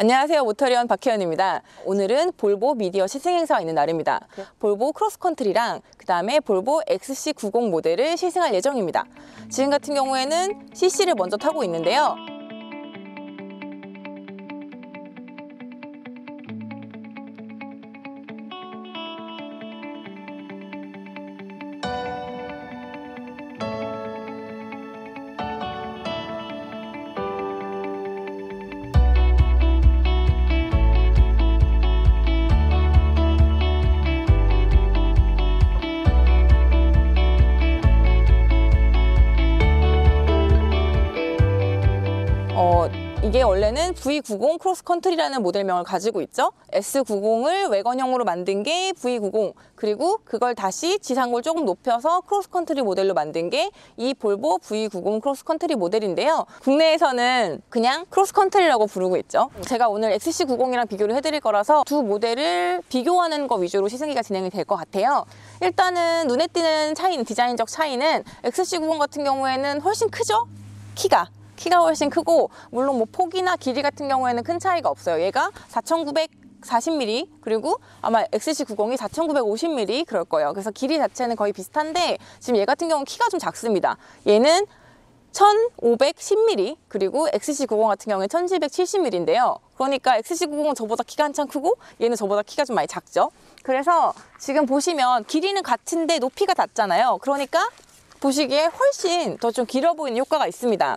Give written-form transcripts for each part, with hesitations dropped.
안녕하세요. 모터리원 박혜연입니다. 오늘은 볼보 미디어 시승행사가 있는 날입니다. 볼보 크로스컨트리랑 그 다음에 볼보 XC90 모델을 시승할 예정입니다. 지금 같은 경우에는 CC를 먼저 타고 있는데요. 이게 원래는 V90 크로스컨트리라는 모델명을 가지고 있죠. S90을 외건형으로 만든 게 V90, 그리고 그걸 다시 지상고를 조금 높여서 크로스컨트리 모델로 만든 게 이 볼보 V90 크로스컨트리 모델인데요. 국내에서는 그냥 크로스컨트리라고 부르고 있죠. 제가 오늘 XC90이랑 비교를 해드릴 거라서 두 모델을 비교하는 거 위주로 시승기가 진행이 될 것 같아요. 일단은 눈에 띄는 차이는, 디자인적 차이는 XC90 같은 경우에는 훨씬 크죠? 키가 훨씬 크고, 물론 뭐 폭이나 길이 같은 경우에는 큰 차이가 없어요. 얘가 4940mm, 그리고 아마 XC90이 4950mm 그럴 거예요. 그래서 길이 자체는 거의 비슷한데, 지금 얘 같은 경우는 키가 좀 작습니다. 얘는 1510mm, 그리고 XC90 같은 경우는 1770mm인데요. 그러니까 XC90은 저보다 키가 한참 크고 얘는 저보다 키가 좀 많이 작죠. 그래서 지금 보시면 길이는 같은데 높이가 같잖아요. 그러니까 보시기에 훨씬 더 좀 길어 보이는 효과가 있습니다.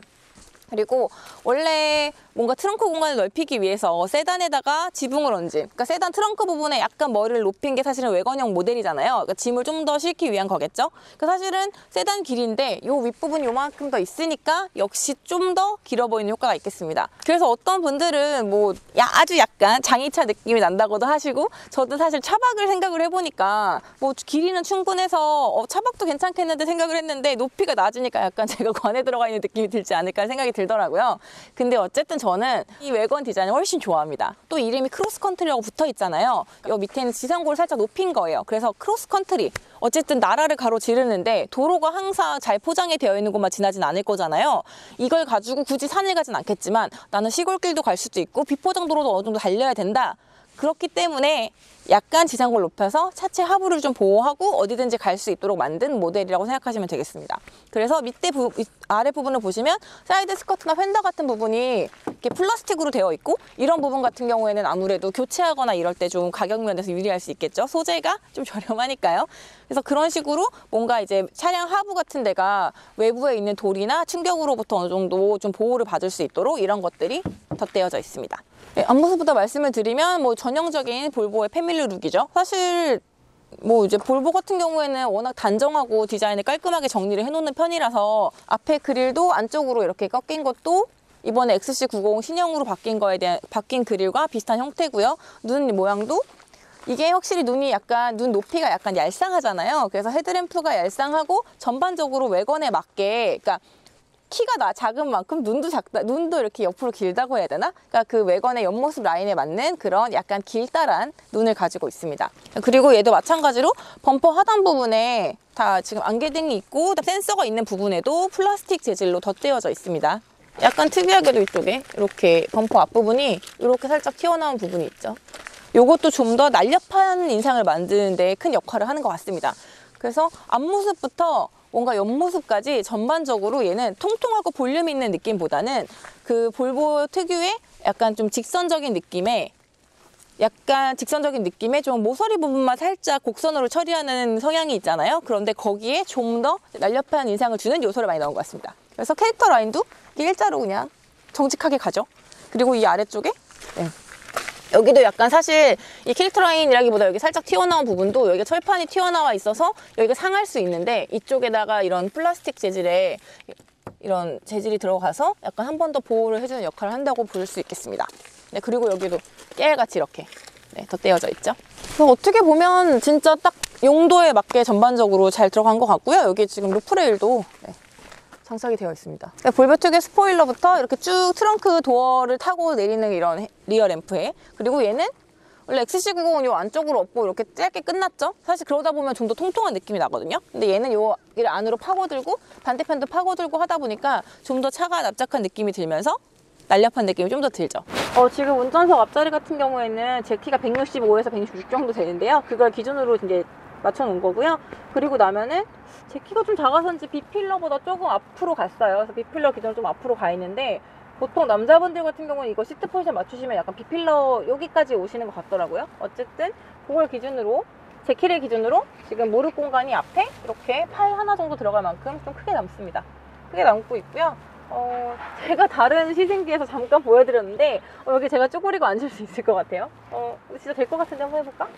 그리고 원래 뭔가 트렁크 공간을 넓히기 위해서 세단에다가 지붕을 얹은, 그러니까 세단 트렁크 부분에 약간 머리를 높인 게 사실은 외건형 모델이잖아요. 그러니까 짐을 좀 더 싣기 위한 거겠죠. 그러니까 사실은 세단 길이인데 요 윗부분이 요만큼 더 있으니까 역시 좀 더 길어 보이는 효과가 있겠습니다. 그래서 어떤 분들은 뭐 아주 약간 장의차 느낌이 난다고도 하시고, 저도 사실 차박을 생각을 해보니까 뭐 길이는 충분해서 차박도 괜찮겠는데 생각을 했는데, 높이가 낮으니까 약간 제가 관에 들어가 있는 느낌이 들지 않을까 생각이 들더라고요. 근데 어쨌든 저는 이 외관 디자인을 훨씬 좋아합니다. 또 이름이 크로스컨트리라고 붙어 있잖아요. 이 밑에는 지상고를 살짝 높인 거예요. 그래서 크로스컨트리, 어쨌든 나라를 가로지르는데 도로가 항상 잘 포장이 되어 있는 곳만 지나진 않을 거잖아요. 이걸 가지고 굳이 산을 가진 않겠지만 나는 시골길도 갈 수도 있고 비포장도로도 어느 정도 달려야 된다. 그렇기 때문에 약간 지상고를 높여서 차체 하부를 좀 보호하고 어디든지 갈 수 있도록 만든 모델이라고 생각하시면 되겠습니다. 그래서 아래 부분을 보시면 사이드 스커트나 휀더 같은 부분이 이렇게 플라스틱으로 되어 있고, 이런 부분 같은 경우에는 아무래도 교체하거나 이럴 때 좀 가격 면에서 유리할 수 있겠죠. 소재가 좀 저렴하니까요. 그래서 그런 식으로 뭔가 이제 차량 하부 같은 데가 외부에 있는 돌이나 충격으로부터 어느 정도 좀 보호를 받을 수 있도록 이런 것들이 덧대어져 있습니다. 네, 앞모습부터 말씀을 드리면 뭐 전형적인 볼보의 패밀리 룩이죠. 사실 뭐 이제 볼보 같은 경우에는 워낙 단정하고 디자인을 깔끔하게 정리를 해놓는 편이라서 앞에 그릴도 안쪽으로 이렇게 꺾인 것도 이번에 XC90 신형으로 바뀐 그릴과 비슷한 형태고요. 눈 모양도 이게 확실히 눈 높이가 약간 얄쌍하잖아요. 그래서 헤드램프가 얄쌍하고 전반적으로 외관에 맞게, 그러니까 키가 작은 만큼 눈도 이렇게 옆으로 길다고 해야 되나? 그러니까 그 외관의 옆모습 라인에 맞는 그런 약간 길다란 눈을 가지고 있습니다. 그리고 얘도 마찬가지로 범퍼 하단 부분에 다 지금 안개등이 있고, 센서가 있는 부분에도 플라스틱 재질로 덧대어져 있습니다. 약간 특이하게도 이쪽에 이렇게 범퍼 앞부분이 이렇게 살짝 튀어나온 부분이 있죠. 이것도 좀 더 날렵한 인상을 만드는 데 큰 역할을 하는 것 같습니다. 그래서 앞모습부터 뭔가 옆모습까지 전반적으로 얘는 통통하고 볼륨 있는 느낌보다는 그 볼보 특유의 약간 좀 직선적인 느낌의 좀 모서리 부분만 살짝 곡선으로 처리하는 성향이 있잖아요. 그런데 거기에 좀 더 날렵한 인상을 주는 요소를 많이 넣은 것 같습니다. 그래서 캐릭터 라인도 일자로 그냥 정직하게 가죠. 그리고 이 아래쪽에 여기도 약간 사실 이 캐릭터 라인이라기보다 여기 살짝 튀어나온 부분도 여기가 철판이 튀어나와 있어서 여기가 상할 수 있는데, 이쪽에다가 이런 플라스틱 재질의 이런 재질이 들어가서 약간 한 번 더 보호를 해주는 역할을 한다고 볼 수 있겠습니다. 네, 그리고 여기도 깨알같이 이렇게 덧대어져 있죠. 그래서 어떻게 보면 진짜 딱 용도에 맞게 전반적으로 잘 들어간 것 같고요. 여기 지금 루프레일도 장착이 되어 있습니다. 볼보 특유의 스포일러부터 이렇게 쭉 트렁크 도어를 타고 내리는 이런 리어 램프에, 그리고 얘는 원래 XC90은 요 안쪽으로 없고 이렇게 짧게 끝났죠? 사실 그러다 보면 좀 더 통통한 느낌이 나거든요. 근데 얘는 요 안으로 파고들고 반대편도 파고들고 하다 보니까 좀 더 차가 납작한 느낌이 들면서 날렵한 느낌이 좀 더 들죠. 지금 운전석 앞자리 같은 경우에는 제 키가 165에서 166 정도 되는데요. 그걸 기준으로 이제 맞춰놓은 거고요. 그리고 나면은 제 키가 좀 작아서인지 B필러보다 조금 앞으로 갔어요. 그래서 B필러 기준으로 좀 앞으로 가 있는데, 보통 남자분들 같은 경우는 이거 시트 포지션 맞추시면 약간 B필러 여기까지 오시는 것 같더라고요. 어쨌든 그걸 기준으로, 제 키를 기준으로 지금 무릎 공간이 앞에 이렇게 팔 하나 정도 들어갈 만큼 좀 크게 남습니다. 크게 남고 있고요. 제가 다른 시승기에서 잠깐 보여드렸는데, 여기 제가 쪼그리고 앉을 수 있을 것 같아요. 진짜 될 것 같은데 한번 해볼까?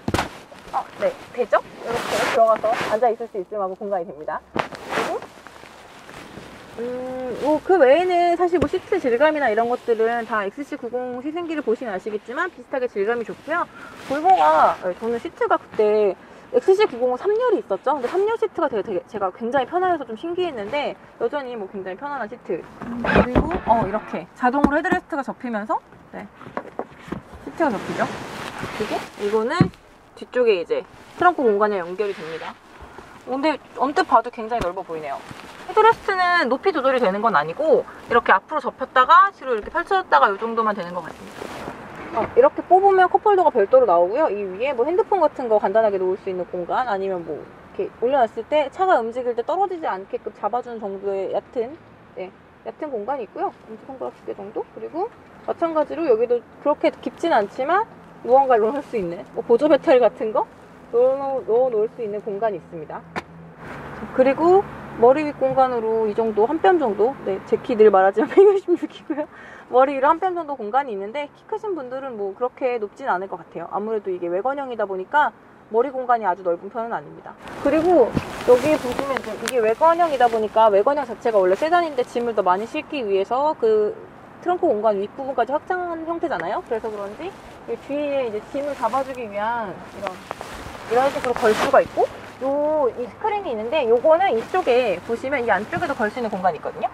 네, 되죠? 이렇게 들어가서 앉아있을 수 있을 만큼 공간이 됩니다. 그리고 그 외에는 사실 뭐 시트 질감이나 이런 것들은 다 XC90 시승기를 보시면 아시겠지만 비슷하게 질감이 좋고요. 볼보가, 저는 시트가 그때 XC90 3열이 있었죠. 근데 3열 시트가 되게 제가 굉장히 편해서 좀 신기했는데, 여전히 뭐 굉장히 편안한 시트. 그리고 이렇게 자동으로 헤드레스트가 접히면서 시트가 접히죠. 그리고 이거는 뒤쪽에 이제 트렁크 공간에 연결이 됩니다. 근데 언뜻 봐도 굉장히 넓어 보이네요. 헤드레스트는 높이 조절이 되는 건 아니고 이렇게 앞으로 접혔다가 뒤로 이렇게 펼쳐졌다가 이 정도만 되는 것 같습니다. 이렇게 뽑으면 컵홀더가 별도로 나오고요. 이 위에 뭐 핸드폰 같은 거 간단하게 놓을 수 있는 공간, 아니면 뭐 이렇게 올려놨을 때 차가 움직일 때 떨어지지 않게끔 잡아주는 정도의 얕은 공간이 있고요. 엄지손가락 2개 정도? 그리고 마찬가지로 여기도 그렇게 깊진 않지만 무언가를 넣을 수 있는 뭐 보조 배터리 같은 거 넣어 놓을 수 있는 공간이 있습니다. 그리고 머리 위 공간으로 이 정도, 한 뼘 정도, 제 키 늘 말하지만 166이고요. 머리 위로 한 뼘 정도 공간이 있는데, 키 크신 분들은 뭐 그렇게 높진 않을 것 같아요. 아무래도 이게 외관형이다 보니까 머리 공간이 아주 넓은 편은 아닙니다. 그리고 여기 보시면 이게 외관형이다 보니까, 외관형 자체가 원래 세단인데 짐을 더 많이 싣기 위해서 그 트렁크 공간 윗부분까지 확장한 형태잖아요. 그래서 그런지 이 뒤에 이제 짐을 잡아주기 위한 이런 식으로 걸 수가 있고, 이 스크린이 있는데, 요거는 이쪽에 보시면 이 안쪽에도 걸 수 있는 공간이 있거든요.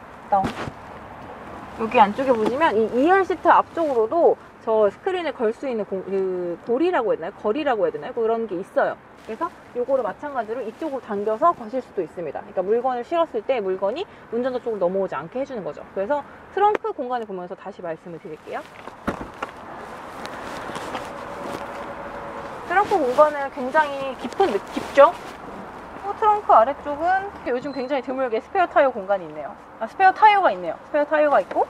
여기 안쪽에 보시면 이 2열 시트 앞쪽으로도 저 스크린을 걸 수 있는 고리라고 해야 되나요? 거리라고 해야 되나요? 그런 게 있어요. 그래서 요거를 마찬가지로 이쪽으로 당겨서 거실 수도 있습니다. 그러니까 물건을 실었을 때 물건이 운전자 쪽으로 넘어오지 않게 해주는 거죠. 그래서 트렁크 공간을 보면서 다시 말씀을 드릴게요. 트렁크 공간은 굉장히 깊죠? 트렁크 아래쪽은 요즘 굉장히 드물게 스페어 타이어 공간이 있네요. 스페어 타이어가 있네요. 스페어 타이어가 있고,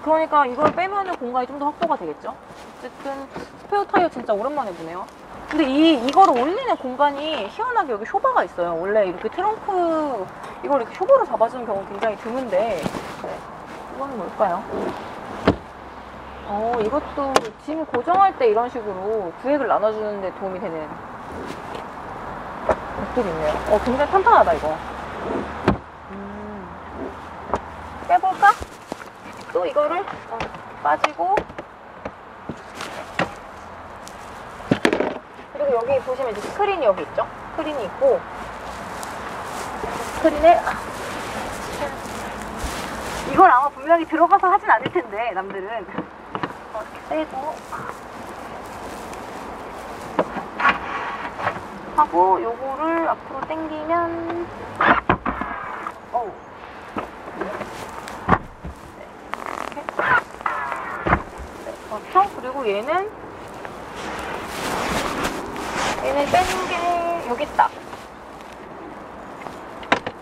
그러니까 이걸 빼면은 공간이 좀 더 확보가 되겠죠. 어쨌든 스페어 타이어 진짜 오랜만에 보네요. 근데 이거를 올리는 공간이 희한하게 여기 쇼바가 있어요. 원래 이렇게 트렁크 이걸 이렇게 쇼바로 잡아주는 경우는 굉장히 드문데, 이거는 뭘까요? 이것도 짐 고정할 때 이런 식으로 구획을 나눠주는 데 도움이 되는 것들이 있네요. 굉장히 탄탄하다 이거. 빼볼까? 또 이거를 빠지고, 그리고 여기 보시면 이제 스크린이 여기 있죠? 스크린이 있고, 스크린에 이걸 아마 분명히 들어가서 하진 않을 텐데 남들은 이렇게 빼고 하고, 요거를 앞으로 당기면 그렇죠? 그리고 얘는 빼는 게 여기 있다.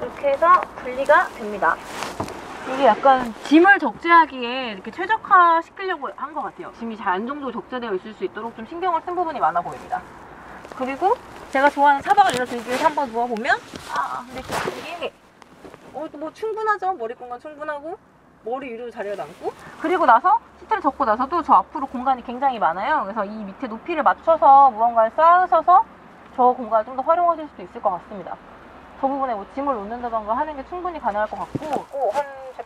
이렇게 해서 분리가 됩니다. 이게 약간 짐을 적재하기에 이렇게 최적화 시키려고 한 것 같아요. 짐이 잘 안정적으로 적재되어 있을 수 있도록 좀 신경을 쓴 부분이 많아 보입니다. 그리고 제가 좋아하는 차박을 이뤄주기 위해서 한번 누워보면, 근데 이게 뭐 충분하죠. 머리 공간 충분하고 머리 위로 자리가 남고, 그리고 나서 시트를 접고 나서도 저 앞으로 공간이 굉장히 많아요. 그래서 이 밑에 높이를 맞춰서 무언가를 쌓으셔서 저 공간을 좀 더 활용하실 수도 있을 것 같습니다. 저 부분에 뭐 짐을 놓는다던가 하는 게 충분히 가능할 것 같고, 한 제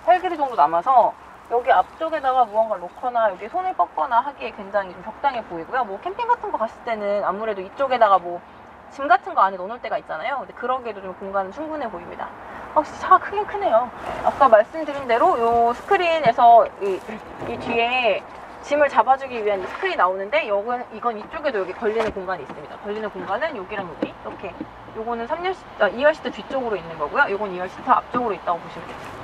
8 길이 정도 남아서 여기 앞쪽에다가 무언가를 놓거나 여기 손을 뻗거나 하기에 굉장히 좀 적당해 보이고요. 뭐 캠핑 같은 거 갔을 때는 아무래도 이쪽에다가 뭐 짐 같은 거 안에 넣어놓을 때가 있잖아요. 근데 그러기에도 좀 공간은 충분해 보입니다. 확실히 차가 크긴 크네요. 아까 말씀드린 대로 요 스크린에서 이 뒤에 짐을 잡아주기 위한 스크린이 나오는데, 이건 이쪽에도 여기 걸리는 공간이 있습니다. 걸리는 공간은 여기랑 여기 이렇게, 요거는 2열 시트 뒤쪽으로 있는 거고요. 요건 2열 시트 앞쪽으로 있다고 보시면 됩니다.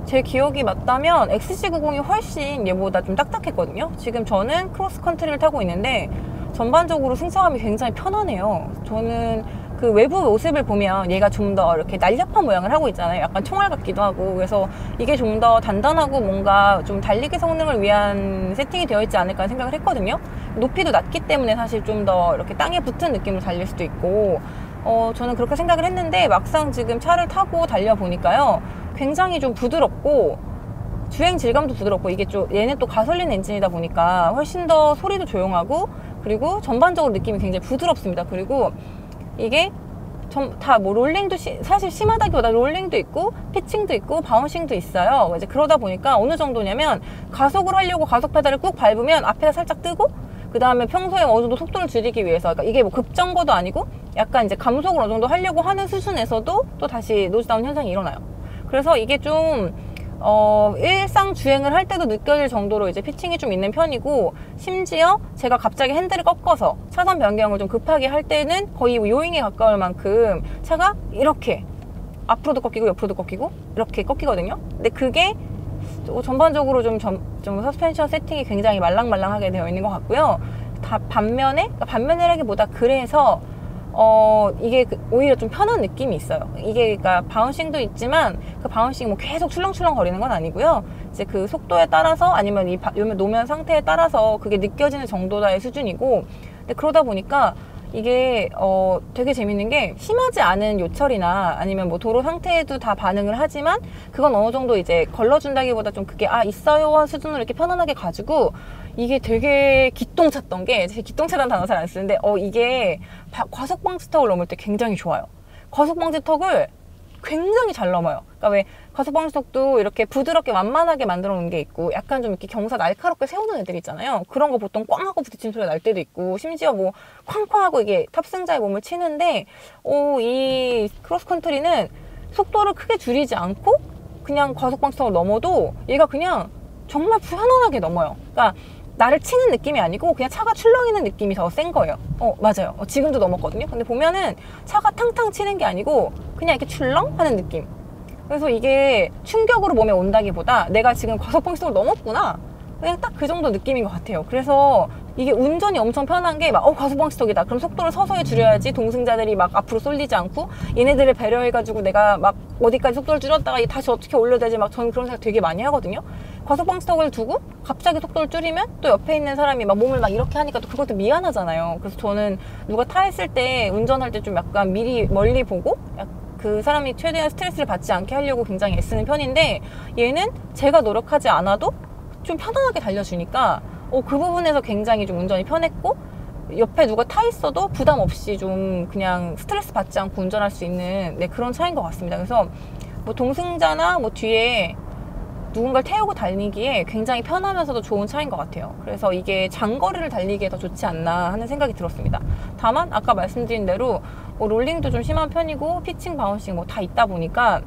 제 기억이 맞다면 XC90이 훨씬 얘보다 좀 딱딱했거든요. 지금 저는 크로스컨트리를 타고 있는데 전반적으로 승차감이 굉장히 편하네요. 저는 그 외부 모습을 보면 얘가 좀 더 이렇게 날렵한 모양을 하고 있잖아요. 약간 총알 같기도 하고. 그래서 이게 좀 더 단단하고 뭔가 좀 달리기 성능을 위한 세팅이 되어 있지 않을까 생각을 했거든요. 높이도 낮기 때문에 사실 좀 더 이렇게 땅에 붙은 느낌으로 달릴 수도 있고, 저는 그렇게 생각을 했는데 막상 지금 차를 타고 달려보니까요, 굉장히 좀 부드럽고 주행 질감도 부드럽고, 이게 좀 얘는 또 가솔린 엔진이다 보니까 훨씬 더 소리도 조용하고, 그리고 전반적으로 느낌이 굉장히 부드럽습니다. 그리고 이게 다 뭐 롤링도 사실 심하다기보다 롤링도 있고 피칭도 있고 바운싱도 있어요. 이제 그러다 보니까 어느 정도냐면 가속을 하려고 가속 페달을 꾹 밟으면 앞에가 살짝 뜨고, 그 다음에 평소에 어느 정도 속도를 줄이기 위해서, 그러니까 이게 뭐 급정거도 아니고 약간 이제 감속을 어느 정도 하려고 하는 수준에서도 또 다시 노즈다운 현상이 일어나요. 그래서 이게 좀 일상 주행을 할 때도 느껴질 정도로 이제 피칭이 좀 있는 편이고, 심지어 제가 갑자기 핸들을 꺾어서 차선 변경을 좀 급하게 할 때는 거의 요잉에 가까울 만큼 차가 이렇게 앞으로도 꺾이고 옆으로도 꺾이고 이렇게 꺾이거든요. 근데 그게 전반적으로 좀 서스펜션 세팅이 굉장히 말랑말랑하게 되어 있는 것 같고요. 반면이라기보다 그래서 이게 오히려 좀 편한 느낌이 있어요. 이게 그러니까 바운싱도 있지만 그 바운싱이 뭐 계속 출렁출렁 거리는 건 아니고요. 이제 그 속도에 따라서 아니면 이 노면 상태에 따라서 그게 느껴지는 정도다의 수준이고, 근데 그러다 보니까 이게 되게 재밌는 게, 심하지 않은 요철이나 아니면 뭐 도로 상태에도 다 반응을 하지만 그건 어느 정도 이제 걸러준다기보다 좀 그게 있어요 한 수준으로 이렇게 편안하게 가지고, 이게 되게 기똥찼던 게, 제가 기똥차라는 단어 잘 안 쓰는데 이게 과속 방지턱을 넘을 때 굉장히 좋아요. 과속 방지턱을 굉장히 잘 넘어요. 그러니까 왜 과속 방지턱도 이렇게 부드럽게 완만하게 만들어 놓은 게 있고, 약간 좀 이렇게 경사 날카롭게 세우는 애들 있잖아요. 그런 거 보통 꽝 하고 부딪히는 소리가 날 때도 있고, 심지어 뭐 쾅쾅 하고 이게 탑승자의 몸을 치는데, 이 크로스컨트리는 속도를 크게 줄이지 않고 그냥 과속 방지턱을 넘어도 얘가 그냥 정말 편안하게 넘어요. 그러니까 나를 치는 느낌이 아니고 그냥 차가 출렁이는 느낌이 더 센 거예요. 맞아요. 지금도 넘었거든요. 근데 보면은 차가 탕탕 치는 게 아니고 그냥 이렇게 출렁 하는 느낌. 그래서 이게 충격으로 몸에 온다기보다 내가 지금 과속 방지턱을 넘었구나, 그냥 딱 그 정도 느낌인 것 같아요. 그래서 이게 운전이 엄청 편한 게, 과속 방지턱이다, 그럼 속도를 서서히 줄여야지 동승자들이 막 앞으로 쏠리지 않고, 얘네들을 배려해가지고 내가 막 어디까지 속도를 줄였다가 다시 어떻게 올려야 되지, 막 저는 그런 생각 되게 많이 하거든요. 과속 방지턱을 두고 갑자기 속도를 줄이면 또 옆에 있는 사람이 막 몸을 막 이렇게 하니까 또 그것도 미안하잖아요. 그래서 저는 누가 타했을 때, 운전할 때 좀 약간 미리 멀리 보고 그 사람이 최대한 스트레스를 받지 않게 하려고 굉장히 애쓰는 편인데, 얘는 제가 노력하지 않아도 좀 편안하게 달려주니까 그 부분에서 굉장히 좀 운전이 편했고, 옆에 누가 타 있어도 부담 없이 좀 그냥 스트레스 받지 않고 운전할 수 있는 그런 차인 것 같습니다. 그래서 뭐 동승자나 뭐 뒤에 누군가를 태우고 달리기에 굉장히 편하면서도 좋은 차인 것 같아요. 그래서 이게 장거리를 달리기에 더 좋지 않나 하는 생각이 들었습니다. 다만 아까 말씀드린 대로 롤링도 좀 심한 편이고 피칭, 바운싱 뭐 다 있다 보니까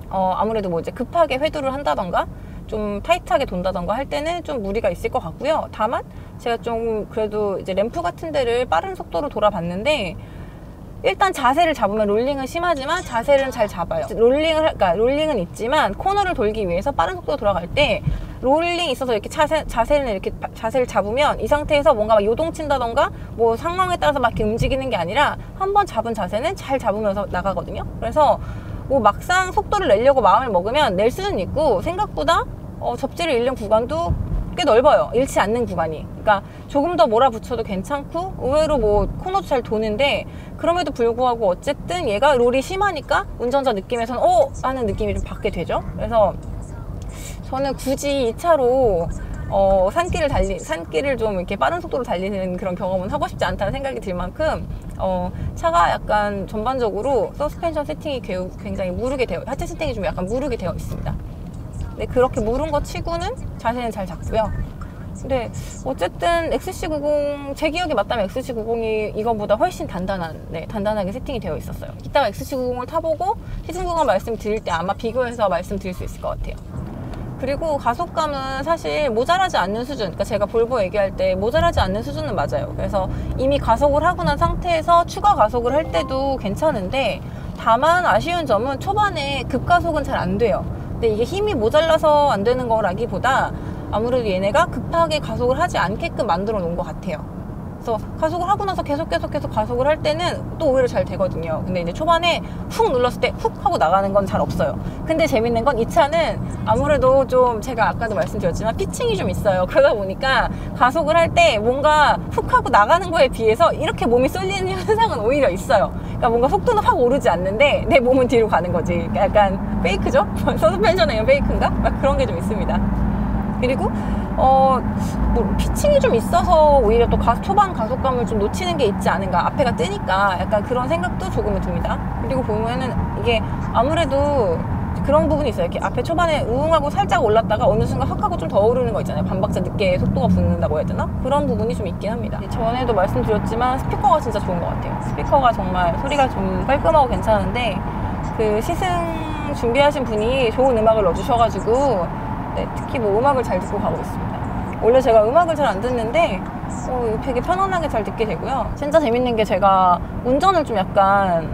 아무래도 뭐 이제 급하게 회두를 한다던가 좀 타이트하게 돈다던가 할 때는 좀 무리가 있을 것 같고요. 다만 제가 좀 그래도 이제 램프 같은 데를 빠른 속도로 돌아봤는데, 일단 자세를 잡으면 롤링은 심하지만 자세는 잘 잡아요. 그러니까 롤링은 있지만 코너를 돌기 위해서 빠른 속도로 돌아갈 때 롤링이 있어서 이렇게 자세를 잡으면 이 상태에서 뭔가 막 요동친다던가 뭐 상황에 따라서 막 이렇게 움직이는 게 아니라 한번 잡은 자세는 잘 잡으면서 나가거든요. 그래서 뭐 막상 속도를 내려고 마음을 먹으면 낼 수는 있고, 생각보다 접지를 잃는 구간도 꽤 넓어요. 잃지 않는 구간이. 그러니까 조금 더 몰아붙여도 괜찮고, 의외로 뭐 코너도 잘 도는데, 그럼에도 불구하고 어쨌든 얘가 롤이 심하니까 운전자 느낌에서는 하는 느낌이 좀 받게 되죠. 그래서 저는 굳이 이 차로 산길을 좀 이렇게 빠른 속도로 달리는 그런 경험은 하고 싶지 않다는 생각이 들 만큼, 차가 약간 전반적으로 서스펜션 세팅이 굉장히 하체 세팅이 좀 약간 무르게 되어 있습니다. 근데 그렇게 무른 거 치고는 자세는 잘 잡고요. 근데 어쨌든 XC90, 제 기억이 맞다면 XC90이 이거보다 훨씬 단단하게 세팅이 되어 있었어요. 이따가 XC90을 타보고 시승 구간 말씀드릴 때 아마 비교해서 말씀드릴 수 있을 것 같아요. 그리고 가속감은 사실 모자라지 않는 수준, 그러니까 제가 볼보 얘기할 때 모자라지 않는 수준은 맞아요. 그래서 이미 가속을 하고 난 상태에서 추가 가속을 할 때도 괜찮은데, 다만 아쉬운 점은 초반에 급가속은 잘 안 돼요. 근데 이게 힘이 모자라서 안 되는 거라기보다 아무래도 얘네가 급하게 가속을 하지 않게끔 만들어 놓은 것 같아요. 그래서 가속을 하고 나서 계속 가속을 할 때는 또 오히려 잘 되거든요. 근데 이제 초반에 훅 눌렀을 때 훅 하고 나가는 건 잘 없어요. 근데 재밌는 건 이 차는 아무래도 좀 제가 아까도 말씀드렸지만 피칭이 좀 있어요. 그러다 보니까 가속을 할 때 뭔가 훅 하고 나가는 거에 비해서 이렇게 몸이 쏠리는 현상은 오히려 있어요. 그러니까 뭔가 속도는 확 오르지 않는데 내 몸은 뒤로 가는 거지. 약간 페이크죠? 서스펜션의 페이크인가? 막 그런 게 좀 있습니다. 그리고 뭐 피칭이 좀 있어서 오히려 또 초반 가속감을 좀 놓치는 게 있지 않은가, 앞에가 뜨니까 약간 그런 생각도 조금은 듭니다. 그리고 보면은 이게 아무래도 그런 부분이 있어요. 이렇게 앞에 초반에 우웅하고 살짝 올랐다가 어느 순간 확 하고 좀 더 오르는 거 있잖아요. 반박자 늦게 속도가 붙는다고 해야 되나? 그런 부분이 좀 있긴 합니다. 전에도 말씀드렸지만 스피커가 진짜 좋은 것 같아요. 스피커가 정말 소리가 좀 깔끔하고 괜찮은데 그 시승 준비하신 분이 좋은 음악을 넣어주셔가지고 특히 뭐 음악을 잘 듣고 가고 있습니다. 원래 제가 음악을 잘 안 듣는데 되게 편안하게 잘 듣게 되고요. 진짜 재밌는 게 제가 운전을 좀 약간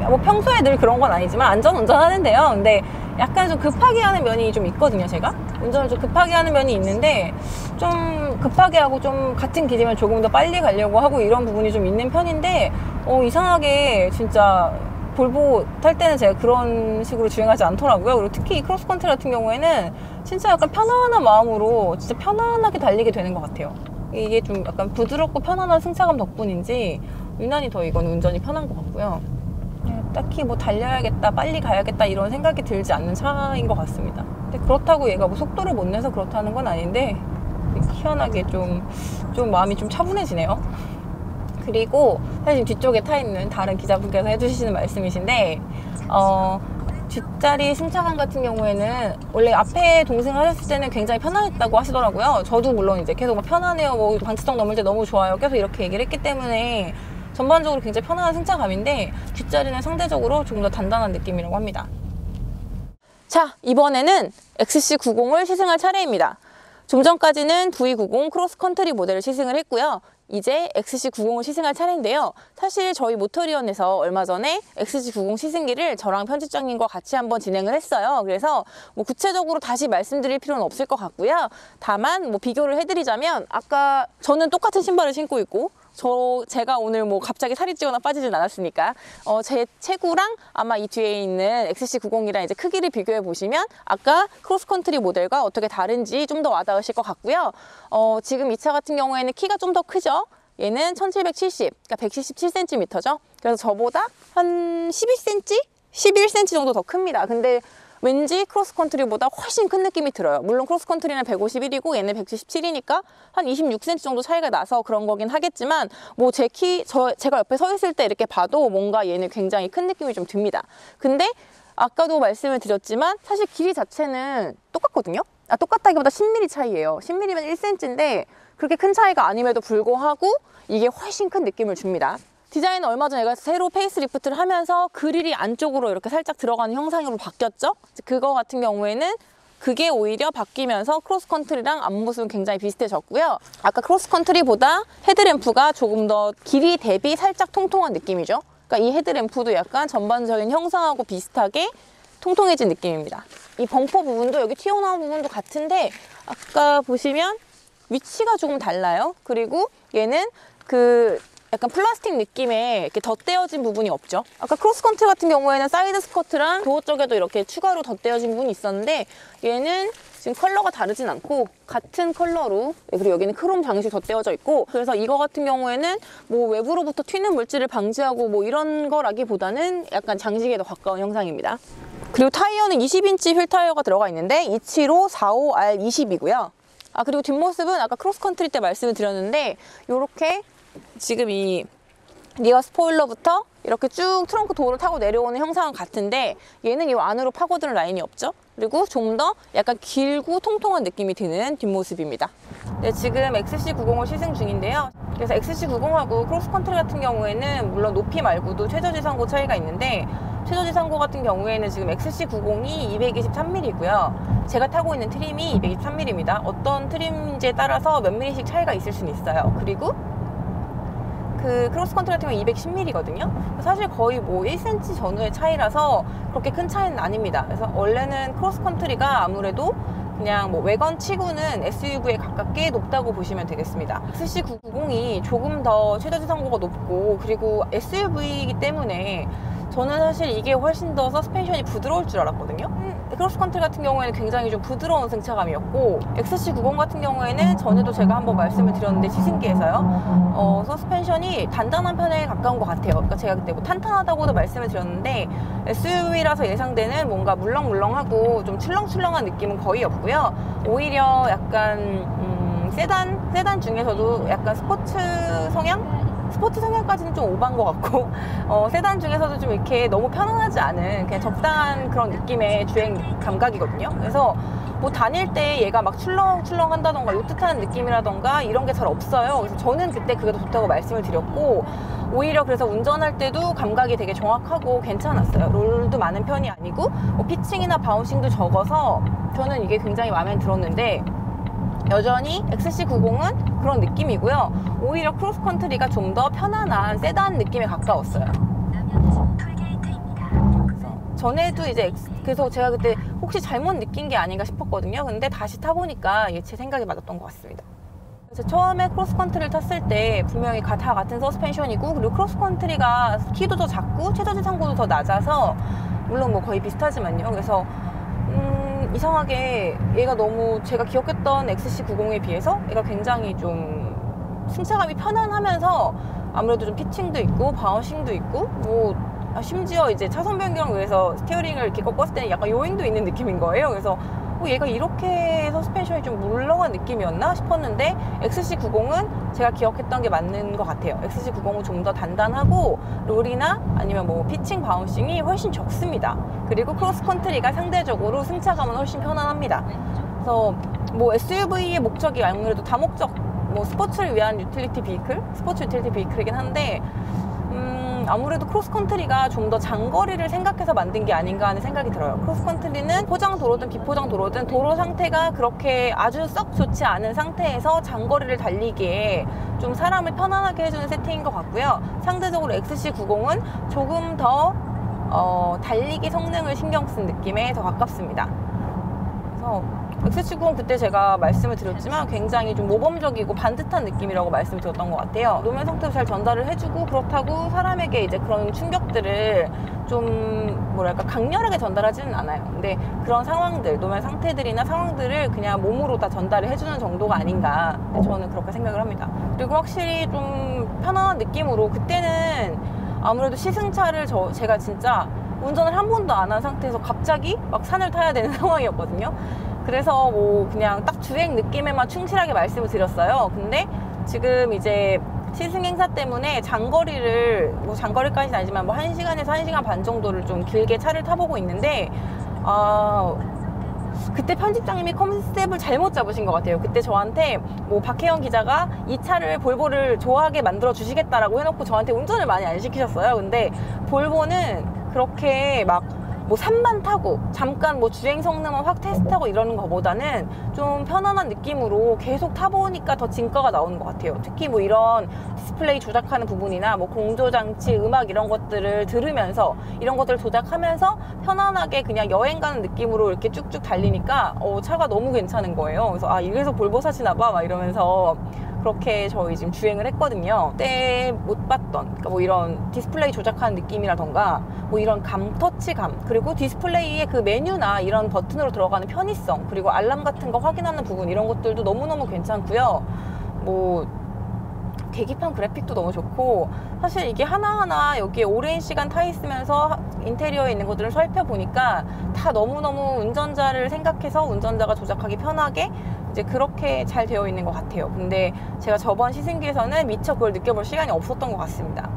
뭐 평소에 늘 그런 건 아니지만 안전 운전하는데요. 근데 약간 좀 급하게 하는 면이 좀 있거든요. 제가 운전을 좀 급하게 하는 면이 있는데 좀 급하게 하고 좀 같은 길이면 조금 더 빨리 가려고 하고 이런 부분이 좀 있는 편인데 이상하게 진짜 볼보 탈 때는 제가 그런 식으로 주행하지 않더라고요. 그리고 특히 이 크로스컨트리 같은 경우에는 진짜 약간 편안한 마음으로 진짜 편안하게 달리게 되는 것 같아요. 이게 좀 약간 부드럽고 편안한 승차감 덕분인지 유난히 더 이건 운전이 편한 것 같고요. 딱히 뭐 달려야겠다, 빨리 가야겠다 이런 생각이 들지 않는 차인 것 같습니다. 근데 그렇다고 얘가 뭐 속도를 못 내서 그렇다는 건 아닌데 희한하게 좀 마음이 좀 차분해지네요. 그리고 사실 뒤쪽에 타 있는 다른 기자분께서 해주시는 말씀이신데 뒷자리 승차감 같은 경우에는 원래 앞에 동승을 하셨을 때는 굉장히 편안했다고 하시더라고요. 저도 물론 이제 계속 막 편안해요, 뭐 방지턱 넘을 때 너무 좋아요, 계속 이렇게 얘기를 했기 때문에 전반적으로 굉장히 편안한 승차감인데 뒷자리는 상대적으로 조금 더 단단한 느낌이라고 합니다. 자, 이번에는 XC90을 시승할 차례입니다. 좀 전까지는 V90 크로스컨트리 모델을 시승을 했고요. 이제 XC90을 시승할 차례인데요. 사실 저희 모터리언에서 얼마 전에 XC90 시승기를 저랑 편집장님과 같이 한번 진행을 했어요. 그래서 뭐 구체적으로 다시 말씀드릴 필요는 없을 것 같고요. 다만 뭐 비교를 해드리자면 아까 저는 똑같은 신발을 신고 있고 제가 오늘 뭐 갑자기 살이 찌거나 빠지진 않았으니까 제 체구랑 아마 이 뒤에 있는 XC90이랑 이제 크기를 비교해 보시면 아까 크로스컨트리 모델과 어떻게 다른지 좀 더 와닿으실 것 같고요. 지금 이 차 같은 경우에는 키가 좀 더 크죠. 얘는 1770, 그러니까 117cm죠. 그래서 저보다 한 12cm? 11cm 정도 더 큽니다. 근데 왠지 크로스컨트리보다 훨씬 큰 느낌이 들어요. 물론 크로스컨트리는 151이고 얘는 177이니까 한 26cm 정도 차이가 나서 그런 거긴 하겠지만 뭐 제가 옆에 서 있을 때 이렇게 봐도 뭔가 얘는 굉장히 큰 느낌이 좀 듭니다. 근데 아까도 말씀을 드렸지만 사실 길이 자체는 똑같거든요. 똑같다기보다 10mm 차이예요. 10mm면 1cm인데 그렇게 큰 차이가 아님에도 불구하고 이게 훨씬 큰 느낌을 줍니다. 디자인은 얼마 전에 제가 새로 페이스리프트를 하면서 그릴이 안쪽으로 이렇게 살짝 들어가는 형상으로 바뀌었죠. 그거 같은 경우에는 그게 오히려 바뀌면서 크로스컨트리랑 앞모습은 굉장히 비슷해졌고요. 아까 크로스컨트리보다 헤드램프가 조금 더 길이 대비 살짝 통통한 느낌이죠. 그러니까 이 헤드램프도 약간 전반적인 형상하고 비슷하게 통통해진 느낌입니다. 이 범퍼 부분도 여기 튀어나온 부분도 같은데 아까 보시면 위치가 조금 달라요. 그리고 얘는 약간 플라스틱 느낌의 이렇게 덧대어진 부분이 없죠. 아까 크로스컨트리 같은 경우에는 사이드 스커트랑 도어 쪽에도 이렇게 추가로 덧대어진 부분이 있었는데 얘는 지금 컬러가 다르진 않고 같은 컬러로, 그리고 여기는 크롬 장식 덧대어져 있고, 그래서 이거 같은 경우에는 뭐 외부로부터 튀는 물질을 방지하고 뭐 이런 거라기보다는 약간 장식에 더 가까운 형상입니다. 그리고 타이어는 20인치 휠 타이어가 들어가 있는데 275R20이고요. 그리고 뒷모습은 아까 크로스컨트리 때 말씀을 드렸는데 이렇게 지금 이 리어 스포일러부터 이렇게 쭉 트렁크 도어를 타고 내려오는 형상은 같은데 얘는 이 안으로 파고드는 라인이 없죠. 그리고 좀 더 약간 길고 통통한 느낌이 드는 뒷모습입니다. 네, 지금 XC90을 시승 중인데요. 그래서 XC90하고 크로스컨트리 같은 경우에는 물론 높이 말고도 최저지상고 차이가 있는데 최저지상고 같은 경우에는 지금 XC90이 223mm이고요. 제가 타고 있는 트림이 223mm입니다. 어떤 트림인지에 따라서 몇 mm씩 차이가 있을 수는 있어요. 그리고 그 크로스컨트리 같은 경우는 210mm거든요. 사실 거의 뭐 1cm 전후의 차이라서 그렇게 큰 차이는 아닙니다. 그래서 원래는 크로스컨트리가 아무래도 그냥 뭐 외건 치고는 SUV에 가깝게 높다고 보시면 되겠습니다. XC990이 조금 더 최저지상고가 높고, 그리고 SUV이기 때문에 저는 사실 이게 훨씬 더 서스펜션이 부드러울 줄 알았거든요. 크로스컨트리 같은 경우에는 굉장히 좀 부드러운 승차감이었고, XC90 같은 경우에는 전에도 제가 한번 말씀을 드렸는데 시승기에서요, 서스펜션이 단단한 편에 가까운 것 같아요. 그러니까 제가 그때 뭐 탄탄하다고도 말씀을 드렸는데 SUV라서 예상되는 뭔가 물렁물렁하고 좀 출렁출렁한 느낌은 거의 없고요. 오히려 약간 세단 중에서도 약간 스포츠 성향까지는 좀 오버한 것 같고, 세단 중에서도 좀 이렇게 너무 편안하지 않은 그냥 적당한 그런 느낌의 주행 감각이거든요. 그래서 뭐 다닐 때 얘가 막 출렁출렁 한다던가 요트타는 느낌이라던가 이런 게 잘 없어요. 그래서 저는 그때 그게 더 좋다고 말씀을 드렸고, 오히려 그래서 운전할 때도 감각이 되게 정확하고 괜찮았어요. 롤도 많은 편이 아니고 뭐 피칭이나 바운싱도 적어서 저는 이게 굉장히 마음에 들었는데, 여전히 XC90은 그런 느낌이고요. 오히려 크로스컨트리가 좀 더 편안한 세단 느낌에 가까웠어요. 전에도 이제 그래서 제가 그때 혹시 잘못 느낀 게 아닌가 싶었거든요. 근데 다시 타보니까 제 생각이 맞았던 것 같습니다. 그래서 처음에 크로스컨트리를 탔을 때 분명히 다 같은 서스펜션이고, 그리고 크로스컨트리가 키도 더 작고 최저지상고도 더 낮아서 물론 뭐 거의 비슷하지만요. 그래서 이상하게 얘가 너무 제가 기억했던 XC90에 비해서 얘가 굉장히 좀 승차감이 편안하면서 아무래도 좀 피칭도 있고 바운싱도 있고, 뭐 심지어 이제 차선 변경을 위해서 스티어링을 이렇게 꺾었을 때는 약간 요잉도 있는 느낌인 거예요. 그래서 얘가 이렇게 서스펜션이 좀 물렁한 느낌이었나 싶었는데, XC90은 제가 기억했던 게 맞는 것 같아요. XC90은 좀 더 단단하고 롤이나 아니면 뭐 피칭 바운싱이 훨씬 적습니다. 그리고 크로스컨트리가 상대적으로 승차감은 훨씬 편안합니다. 그래서 뭐 SUV의 목적이 아무래도 다목적 뭐 스포츠를 위한 유틸리티 비이클, 스포츠 유틸리티 비이클이긴 한데, 아무래도 크로스컨트리가 좀 더 장거리를 생각해서 만든 게 아닌가 하는 생각이 들어요. 크로스컨트리는 포장 도로든 비포장 도로든 도로 상태가 그렇게 아주 썩 좋지 않은 상태에서 장거리를 달리기에 좀 사람을 편안하게 해주는 세팅인 것 같고요. 상대적으로 XC90은 조금 더 달리기 성능을 신경 쓴 느낌에 더 가깝습니다. 그래서 XC90 그때 제가 말씀을 드렸지만 굉장히 좀 모범적이고 반듯한 느낌이라고 말씀을 드렸던 것 같아요. 노면 상태도 잘 전달을 해주고, 그렇다고 사람에게 이제 그런 충격들을 좀 뭐랄까 강렬하게 전달하지는 않아요. 근데 그런 상황들, 노면 상태들이나 상황들을 그냥 몸으로 다 전달을 해주는 정도가 아닌가, 저는 그렇게 생각을 합니다. 그리고 확실히 좀 편안한 느낌으로, 그때는 아무래도 시승차를 제가 진짜 운전을 한 번도 안 한 상태에서 갑자기 막 산을 타야 되는 상황이었거든요. 그래서 뭐 그냥 딱 주행 느낌에만 충실하게 말씀을 드렸어요. 근데 지금 이제 시승 행사 때문에 장거리를, 뭐 장거리까지는 아니지만 뭐 1시간에서 1시간 반 정도를 좀 길게 차를 타보고 있는데, 그때 편집장님이 컨셉을 잘못 잡으신 것 같아요. 그때 저한테 뭐 박혜영 기자가 이 차를 볼보를 좋아하게 만들어 주시겠다라고 해놓고 저한테 운전을 많이 안 시키셨어요. 근데 볼보는 그렇게 막 뭐 산만 타고 잠깐 뭐 주행 성능만 확 테스트하고 이러는 것보다는 좀 편안한 느낌으로 계속 타보니까 더 진가가 나오는 것 같아요. 특히 뭐 이런 디스플레이 조작하는 부분이나 뭐 공조장치, 음악 이런 것들을 들으면서 이런 것들을 조작하면서 편안하게 그냥 여행 가는 느낌으로 이렇게 쭉쭉 달리니까 차가 너무 괜찮은 거예요. 그래서 이래서 볼보 사시나 봐 막 이러면서 그렇게 저희 지금 주행을 했거든요. 그때 못 봤던, 그러니까 뭐 이런 디스플레이 조작하는 느낌이라던가 뭐 이런 터치감, 그리고 디스플레이의 그 메뉴나 이런 버튼으로 들어가는 편의성, 그리고 알람 같은 거 확인하는 부분, 이런 것들도 너무너무 괜찮고요. 뭐 계기판 그래픽도 너무 좋고, 사실 이게 하나하나 여기에 오랜 시간 타 있으면서 인테리어에 있는 것들을 살펴보니까 다 너무너무 운전자를 생각해서 운전자가 조작하기 편하게 이제 그렇게 잘 되어 있는 것 같아요. 근데 제가 저번 시승기에서는 미처 그걸 느껴볼 시간이 없었던 것 같습니다.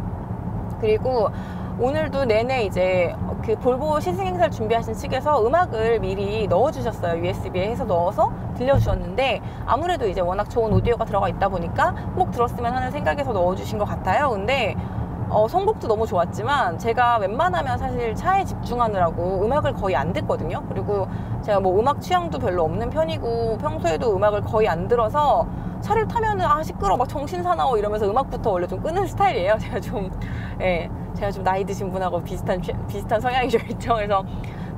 그리고 오늘도 내내 이제 그 볼보 시승 행사를 준비하신 측에서 음악을 미리 넣어주셨어요. USB에 해서 넣어서 들려주셨는데, 아무래도 이제 워낙 좋은 오디오가 들어가 있다 보니까 꼭 들었으면 하는 생각에서 넣어주신 것 같아요. 근데 선곡도 너무 좋았지만 제가 웬만하면 사실 차에 집중하느라고 음악을 거의 안 듣거든요. 그리고 제가 뭐 음악 취향도 별로 없는 편이고 평소에도 음악을 거의 안 들어서 차를 타면은 아 시끄러워 막 정신 사나워 이러면서 음악부터 원래 좀 끄는 스타일이에요. 제가 좀 나이 드신 분하고 비슷한 성향이죠. 그래서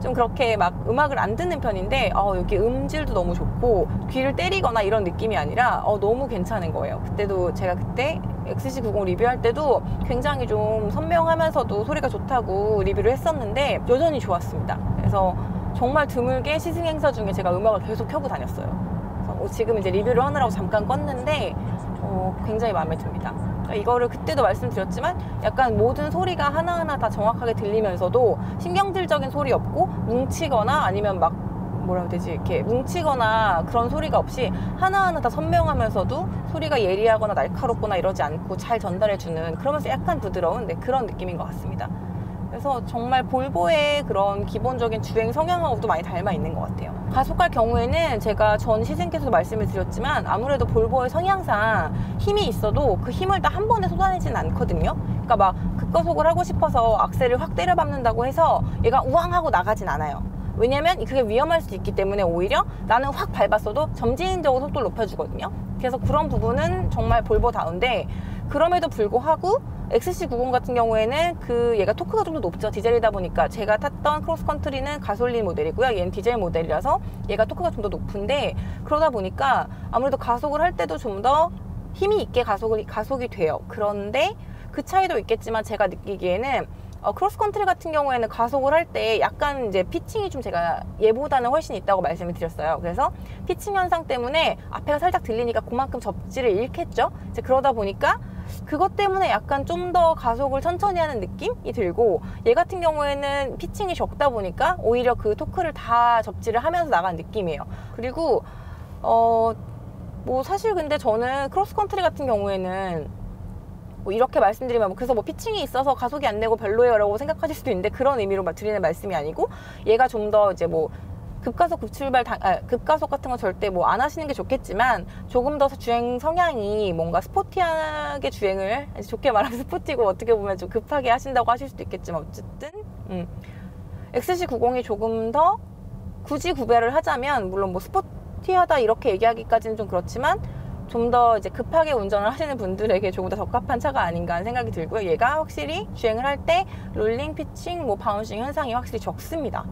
좀 그렇게 막 음악을 안 듣는 편인데 여기 음질도 너무 좋고 귀를 때리거나 이런 느낌이 아니라 너무 괜찮은 거예요. 그때도 제가 그때 XC90 리뷰할 때도 굉장히 좀 선명하면서도 소리가 좋다고 리뷰를 했었는데 여전히 좋았습니다. 그래서 정말 드물게 시승 행사 중에 제가 음악을 계속 켜고 다녔어요. 그래서 지금 이제 리뷰를 하느라고 잠깐 껐는데 굉장히 마음에 듭니다. 이거를 그때도 말씀드렸지만 약간 모든 소리가 하나하나 다 정확하게 들리면서도 신경질적인 소리 없고 뭉치거나 아니면 막 뭐라 해야 되지 이렇게 뭉치거나 그런 소리가 없이 하나하나 다 선명하면서도 소리가 예리하거나 날카롭거나 이러지 않고 잘 전달해주는, 그러면서 약간 부드러운 그런 느낌인 것 같습니다. 그래서 정말 볼보의 그런 기본적인 주행 성향하고도 많이 닮아 있는 것 같아요. 가속할 경우에는 제가 전 시승께서도 말씀을 드렸지만 아무래도 볼보의 성향상 힘이 있어도 그 힘을 다 한 번에 쏟아내지는 않거든요. 그러니까 막 급가속을 하고 싶어서 악셀을 확 때려 밟는다고 해서 얘가 우왕 하고 나가진 않아요. 왜냐면 그게 위험할 수 있기 때문에 오히려 나는 확 밟았어도 점진적으로 속도를 높여주거든요. 그래서 그런 부분은 정말 볼보다운데, 그럼에도 불구하고 XC90 같은 경우에는 얘가 토크가 좀 더 높죠. 디젤이다 보니까. 제가 탔던 크로스컨트리는 가솔린 모델이고요. 얘는 디젤 모델이라서 얘가 토크가 좀 더 높은데, 그러다 보니까 아무래도 가속을 할 때도 좀 더 힘이 있게 가속이 돼요. 그런데 그 차이도 있겠지만 제가 느끼기에는 크로스컨트리 같은 경우에는 가속을 할 때 약간 이제 피칭이 좀 제가 얘보다는 훨씬 있다고 말씀을 드렸어요. 그래서 피칭 현상 때문에 앞에가 살짝 들리니까 그만큼 접지를 잃겠죠. 이제 그러다 보니까 그것 때문에 약간 좀 더 가속을 천천히 하는 느낌이 들고, 얘 같은 경우에는 피칭이 적다 보니까 오히려 그 토크를 다 접지를 하면서 나간 느낌이에요. 그리고 뭐 사실 근데 저는 크로스컨트리 같은 경우에는 뭐 이렇게 말씀드리면 그래서 뭐 피칭이 있어서 가속이 안 되고 별로예요 라고 생각하실 수도 있는데, 그런 의미로 드리는 말씀이 아니고, 얘가 좀 더 이제 뭐 급가속 급가속 같은 건 절대 뭐 안 하시는 게 좋겠지만 조금 더 주행 성향이 뭔가 스포티하게 주행을, 좋게 말하면 스포티고 어떻게 보면 좀 급하게 하신다고 하실 수도 있겠지만 어쨌든 XC90이 조금 더 굳이 구별을 하자면, 물론 뭐 스포티하다 이렇게 얘기하기까지는 좀 그렇지만 좀 더 이제 급하게 운전을 하시는 분들에게 조금 더 적합한 차가 아닌가 하는 생각이 들고요. 얘가 확실히 주행을 할 때 롤링, 피칭, 뭐 바운싱 현상이 확실히 적습니다.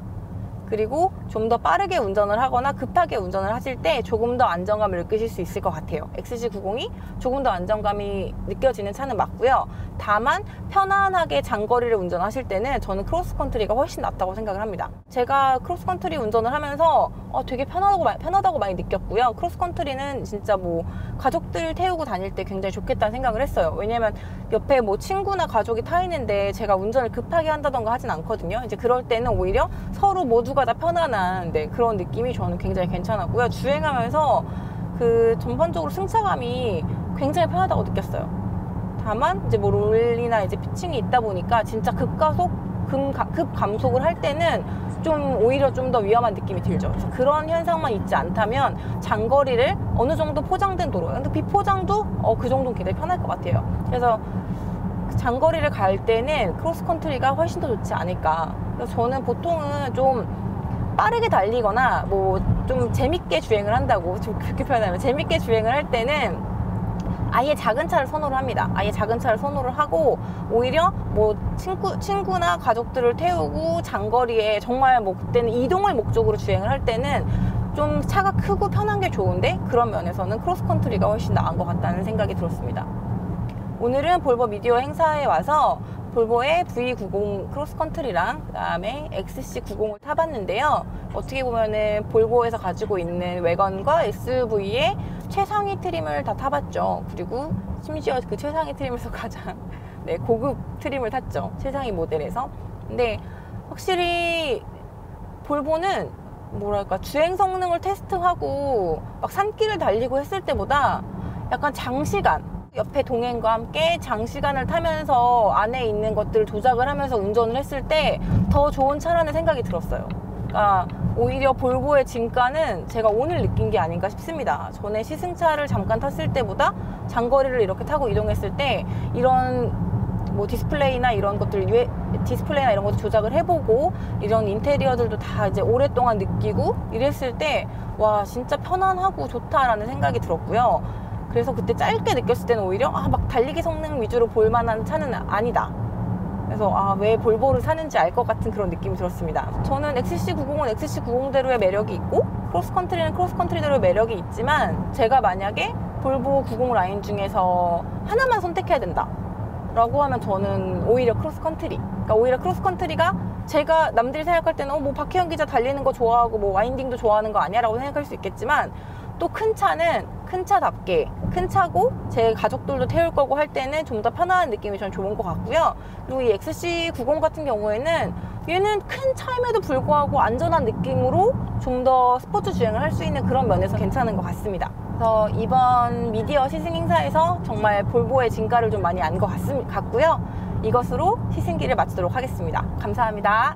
그리고 좀 더 빠르게 운전을 하거나 급하게 운전을 하실 때 조금 더 안정감을 느끼실 수 있을 것 같아요. XC90이 조금 더 안정감이 느껴지는 차는 맞고요. 다만 편안하게 장거리를 운전하실 때는 저는 크로스컨트리가 훨씬 낫다고 생각을 합니다. 제가 크로스컨트리 운전을 하면서 되게 편하다고 많이 느꼈고요. 크로스컨트리는 진짜 뭐 가족들 태우고 다닐 때 굉장히 좋겠다는 생각을 했어요. 왜냐면 옆에 뭐 친구나 가족이 타 있는데 제가 운전을 급하게 한다던가 하진 않거든요. 이제 그럴 때는 오히려 서로 모두가 다 편안한 그런 느낌이 저는 굉장히 괜찮았고요. 주행하면서 전반적으로 승차감이 굉장히 편하다고 느꼈어요. 다만 이제 뭐 롤이나 이제 피칭이 있다 보니까 진짜 급감속을 할 때는 좀 오히려 좀 더 위험한 느낌이 들죠. 그래서 그런 현상만 있지 않다면 장거리를 어느 정도 포장된 도로, 근데 비포장도 그 정도는 굉장히 편할 것 같아요. 그래서 장거리를 갈 때는 크로스컨트리가 훨씬 더 좋지 않을까. 그래서 저는 보통은 좀 빠르게 달리거나 뭐 좀 재밌게 주행을 한다고, 좀 그렇게 표현하면 재밌게 주행을 할 때는 아예 작은 차를 선호를 합니다. 아예 작은 차를 선호를 하고, 오히려 뭐 친구나 가족들을 태우고 장거리에 정말 뭐 그때는 이동을 목적으로 주행을 할 때는 좀 차가 크고 편한 게 좋은데, 그런 면에서는 크로스컨트리가 훨씬 나은 것 같다는 생각이 들었습니다. 오늘은 볼보 미디어 행사에 와서 볼보의 V90 크로스컨트리랑 그 다음에 XC90을 타봤는데요. 어떻게 보면은 볼보에서 가지고 있는 외관과 SUV의 최상위 트림을 다 타봤죠. 그리고 심지어 그 최상위 트림에서 가장 고급 트림을 탔죠. 최상위 모델에서. 근데 확실히 볼보는 뭐랄까, 주행 성능을 테스트하고 막 산길을 달리고 했을 때보다 약간 장시간, 옆에 동행과 함께 장시간을 타면서 안에 있는 것들을 조작을 하면서 운전을 했을 때 더 좋은 차라는 생각이 들었어요. 그러니까 오히려 볼보의 진가는 제가 오늘 느낀 게 아닌가 싶습니다. 전에 시승차를 잠깐 탔을 때보다 장거리를 이렇게 타고 이동했을 때 이런 뭐 디스플레이나 이런 것들 조작을 해보고 이런 인테리어들도 다 이제 오랫동안 느끼고 이랬을 때 와, 진짜 편안하고 좋다라는 생각이 들었고요. 그래서 그때 짧게 느꼈을 때는 오히려 막 달리기 성능 위주로 볼 만한 차는 아니다. 그래서 왜 볼보를 사는지 알 것 같은 그런 느낌이 들었습니다. 저는 XC90은 XC90대로의 매력이 있고 크로스컨트리는 크로스컨트리대로의 매력이 있지만, 제가 만약에 볼보 90 라인 중에서 하나만 선택해야 된다 라고 하면 저는 오히려 크로스컨트리. 그러니까 오히려 크로스컨트리가 제가 남들이 생각할 때는 뭐 박혜영 기자 달리는 거 좋아하고 뭐 와인딩도 좋아하는 거 아니야 라고 생각할 수 있겠지만, 또 큰 차는 큰 차답게 큰 차고 제 가족들도 태울 거고 할 때는 좀 더 편안한 느낌이 저는 좋은 것 같고요. 그리고 이 XC90 같은 경우에는 얘는 큰 차임에도 불구하고 안전한 느낌으로 좀 더 스포츠 주행을 할 수 있는 그런 면에서 괜찮은 것 같습니다. 그래서 이번 미디어 시승 행사에서 정말 볼보의 진가를 좀 많이 안 것 같고요. 이것으로 시승기를 마치도록 하겠습니다. 감사합니다.